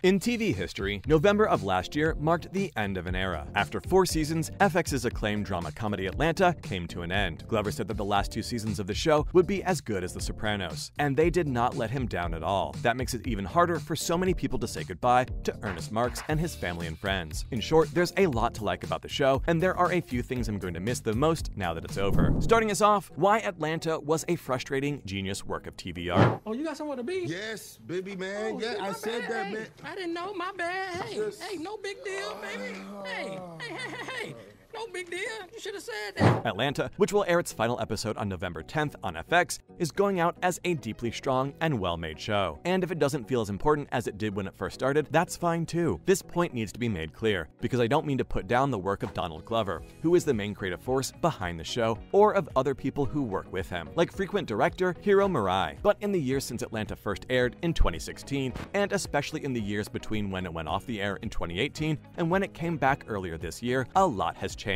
In TV history, November of last year marked the end of an era. After 4 seasons, FX's acclaimed drama comedy Atlanta came to an end. Glover said that the last 2 seasons of the show would be as good as The Sopranos, and they did not let him down at all. That makes it even harder for so many people to say goodbye to Ernest Marks and his family and friends. In short, there's a lot to like about the show, and there are a few things I'm going to miss the most now that it's over. Starting us off, why Atlanta was a frustrating, genius work of TV art. Oh, you got somewhere to be? Yes, baby man. Oh, yeah, shit, I my said bad. that, Hey, man. I didn't know. My bad. Hey, no big deal, baby. Hey. No big deal. You should have said that. Atlanta, which will air its final episode on November 10th on FX, is going out as a deeply strong and well-made show. And if it doesn't feel as important as it did when it first started, that's fine too. This point needs to be made clear, because I don't mean to put down the work of Donald Glover, who is the main creative force behind the show, or of other people who work with him, like frequent director Hiro Murai. But in the years since Atlanta first aired in 2016, and especially in the years between when it went off the air in 2018 and when it came back earlier this year, a lot has changed.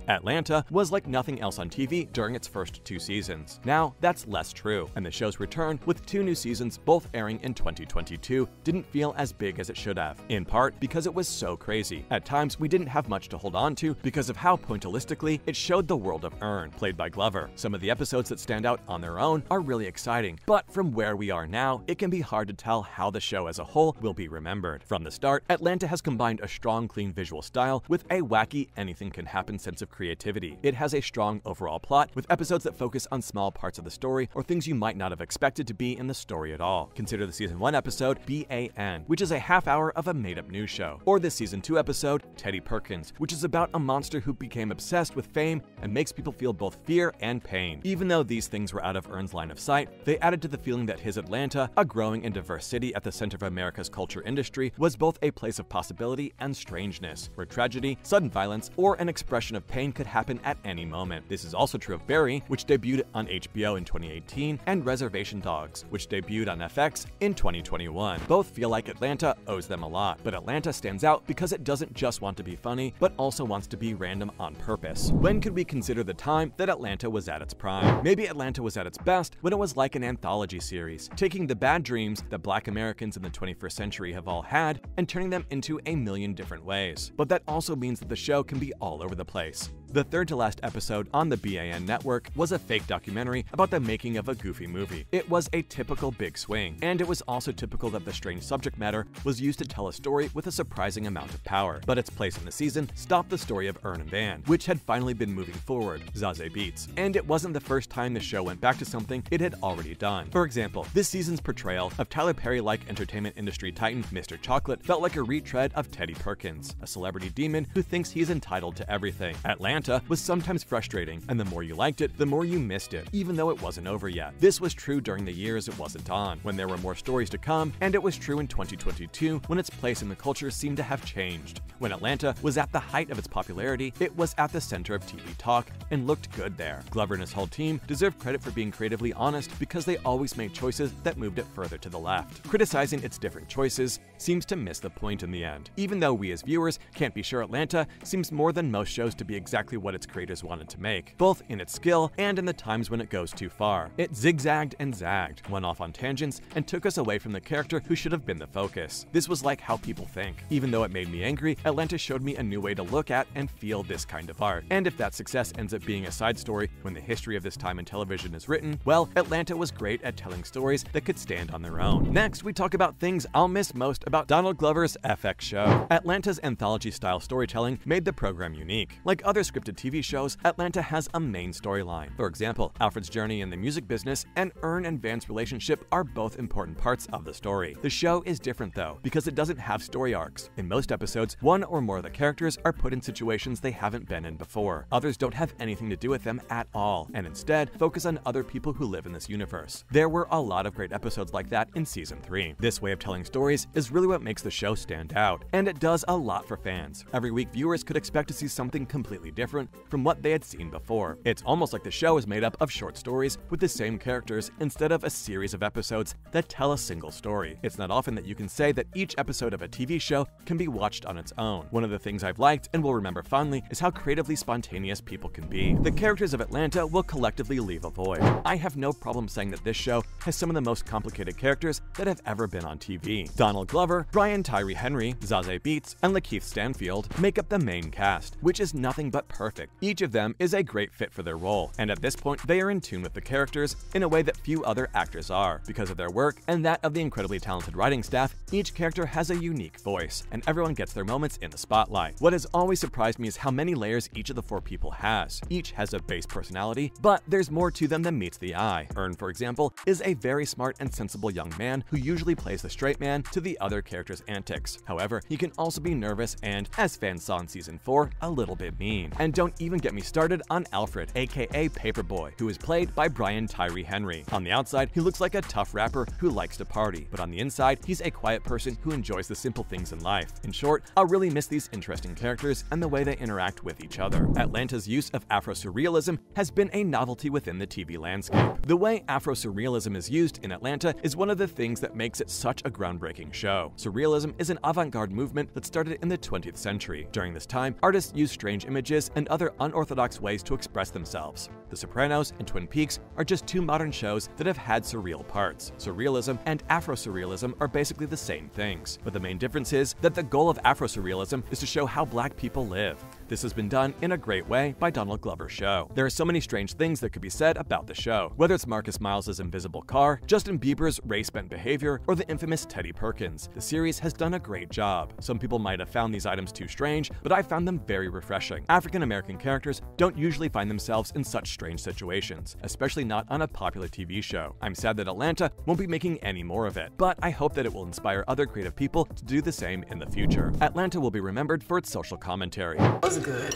Atlanta was like nothing else on TV during its first 2 seasons. Now, that's less true, and the show's return, with 2 new seasons both airing in 2022, didn't feel as big as it should have, in part because it was so crazy. At times, we didn't have much to hold on to because of how pointillistically it showed the world of Earn, played by Glover. Some of the episodes that stand out on their own are really exciting, but from where we are now, it can be hard to tell how the show as a whole will be remembered. From the start, Atlanta has combined a strong, clean visual style with a wacky, anything-can-happen sense of creativity. It has a strong overall plot, with episodes that focus on small parts of the story or things you might not have expected to be in the story at all. Consider the Season 1 episode, BAN, which is a half-hour of a made-up news show. Or the Season 2 episode, Teddy Perkins, which is about a monster who became obsessed with fame and makes people feel both fear and pain. Even though these things were out of Earn's line of sight, they added to the feeling that his Atlanta, a growing and diverse city at the center of America's culture industry, was both a place of possibility and strangeness, where tragedy, sudden violence, or an expression of pain could happen at any moment. This is also true of Barry, which debuted on HBO in 2018, and Reservation Dogs, which debuted on FX in 2021. Both feel like Atlanta owes them a lot, but Atlanta stands out because it doesn't just want to be funny, but also wants to be random on purpose. When could we consider the time that Atlanta was at its prime? Maybe Atlanta was at its best when it was like an anthology series, taking the bad dreams that Black Americans in the 21st century have all had and turning them into a million different ways. But that also means that the show can be all over the place. The third to last episode on the BAN network was a fake documentary about the making of a Goofy movie. It was a typical big swing, and it was also typical that the strange subject matter was used to tell a story with a surprising amount of power. But its place in the season stopped the story of Earn and Van, which had finally been moving forward, Zazie Beetz. And it wasn't the first time the show went back to something it had already done. For example, this season's portrayal of Tyler Perry-like entertainment industry titan Mr. Chocolate felt like a retread of Teddy Perkins, a celebrity demon who thinks he's entitled to everything. Atlanta was sometimes frustrating, and the more you liked it, the more you missed it, even though it wasn't over yet. This was true during the years it wasn't on, when there were more stories to come, and it was true in 2022, when its place in the culture seemed to have changed. When Atlanta was at the height of its popularity, it was at the center of TV talk and looked good there. Glover and his whole team deserve credit for being creatively honest because they always made choices that moved it further to the left. Criticizing its different choices seems to miss the point in the end. Even though we as viewers can't be sure, Atlanta seems more than most shows to be exactly what its creators wanted to make, both in its skill and in the times when it goes too far. It zigzagged and zagged, went off on tangents, and took us away from the character who should have been the focus. This was like how people think. Even though it made me angry, Atlanta showed me a new way to look at and feel this kind of art. And if that success ends up being a side story when the history of this time in television is written, well, Atlanta was great at telling stories that could stand on their own. Next, we talk about things I'll miss most about Donald Glover's FX show. Atlanta's anthology-style storytelling made the program unique. Like other scripted TV shows, Atlanta has a main storyline. For example, Alfred's journey in the music business and Earn and Van's relationship are both important parts of the story. The show is different though, because it doesn't have story arcs. In most episodes, one or more of the characters are put in situations they haven't been in before. Others don't have anything to do with them at all, and instead focus on other people who live in this universe. There were a lot of great episodes like that in Season 3. This way of telling stories is really what makes the show stand out, and it does a lot for fans. Every week, viewers could expect to see something completely different. different from what they had seen before. It's almost like the show is made up of short stories with the same characters instead of a series of episodes that tell a single story. It's not often that you can say that each episode of a TV show can be watched on its own. One of the things I've liked and will remember fondly is how creatively spontaneous people can be. The characters of Atlanta will collectively leave a void. I have no problem saying that this show has some of the most complicated characters that have ever been on TV. Donald Glover, Brian Tyree Henry, Zazie Beetz, and Lakeith Stanfield make up the main cast, which is nothing but perfect. Each of them is a great fit for their role, and at this point they are in tune with the characters in a way that few other actors are. Because of their work and that of the incredibly talented writing staff, each character has a unique voice, and everyone gets their moments in the spotlight. What has always surprised me is how many layers each of the 4 people has. Each has a base personality, but there's more to them than meets the eye. Earn, for example, is a very smart and sensible young man who usually plays the straight man to the other characters' antics. However, he can also be nervous and, as fans saw in season 4, a little bit mean. And don't even get me started on Alfred, aka Paperboy, who is played by Brian Tyree Henry. On the outside, he looks like a tough rapper who likes to party, but on the inside, he's a quiet person who enjoys the simple things in life. In short, I'll really miss these interesting characters and the way they interact with each other. Atlanta's use of Afro-surrealism has been a novelty within the TV landscape. The way Afro-surrealism is used in Atlanta is one of the things that makes it such a groundbreaking show. Surrealism is an avant-garde movement that started in the 20th century. During this time, artists used strange images and other unorthodox ways to express themselves. The Sopranos and Twin Peaks are just 2 modern shows that have had surreal parts. Surrealism and Afro-surrealism are basically the same things, but the main difference is that the goal of Afro-surrealism is to show how Black people live. This has been done in a great way by Donald Glover's show. There are so many strange things that could be said about the show, whether it's Marcus Miles' invisible car, Justin Bieber's race-bent behavior, or the infamous Teddy Perkins. The series has done a great job. Some people might have found these items too strange, but I found them very refreshing. African-American characters don't usually find themselves in such strange situations, especially not on a popular TV show. I'm sad that Atlanta won't be making any more of it, but I hope that it will inspire other creative people to do the same in the future. Atlanta will be remembered for its social commentary. It was good.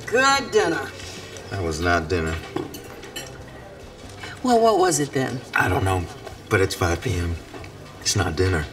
Good dinner. That was not dinner. Well, what was it then? I don't know, but it's 5 p.m. It's not dinner.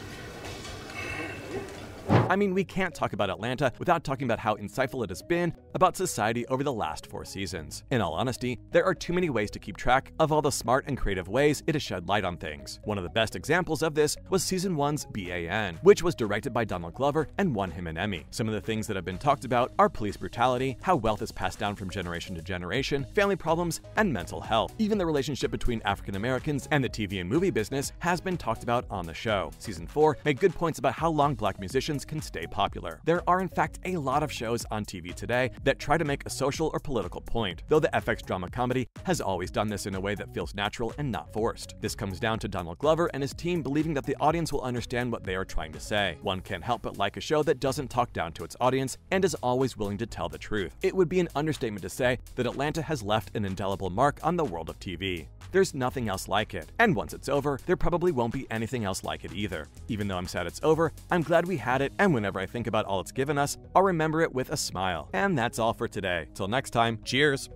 I mean, we can't talk about Atlanta without talking about how insightful it has been about society over the last 4 seasons. In all honesty, there are too many ways to keep track of all the smart and creative ways it has shed light on things. One of the best examples of this was season 1's BAN, which was directed by Donald Glover and won him an Emmy. Some of the things that have been talked about are police brutality, how wealth is passed down from generation to generation, family problems, and mental health. Even the relationship between African Americans and the TV and movie business has been talked about on the show. Season 4 made good points about how long Black musicians can stay popular. There are in fact a lot of shows on TV today that try to make a social or political point, though the FX drama comedy has always done this in a way that feels natural and not forced. This comes down to Donald Glover and his team believing that the audience will understand what they are trying to say. One can't help but like a show that doesn't talk down to its audience and is always willing to tell the truth. It would be an understatement to say that Atlanta has left an indelible mark on the world of TV. There's nothing else like it, and once it's over, there probably won't be anything else like it either. Even though I'm sad it's over, I'm glad we had it, and whenever I think about all it's given us, I'll remember it with a smile. And that's all for today. Till next time, cheers!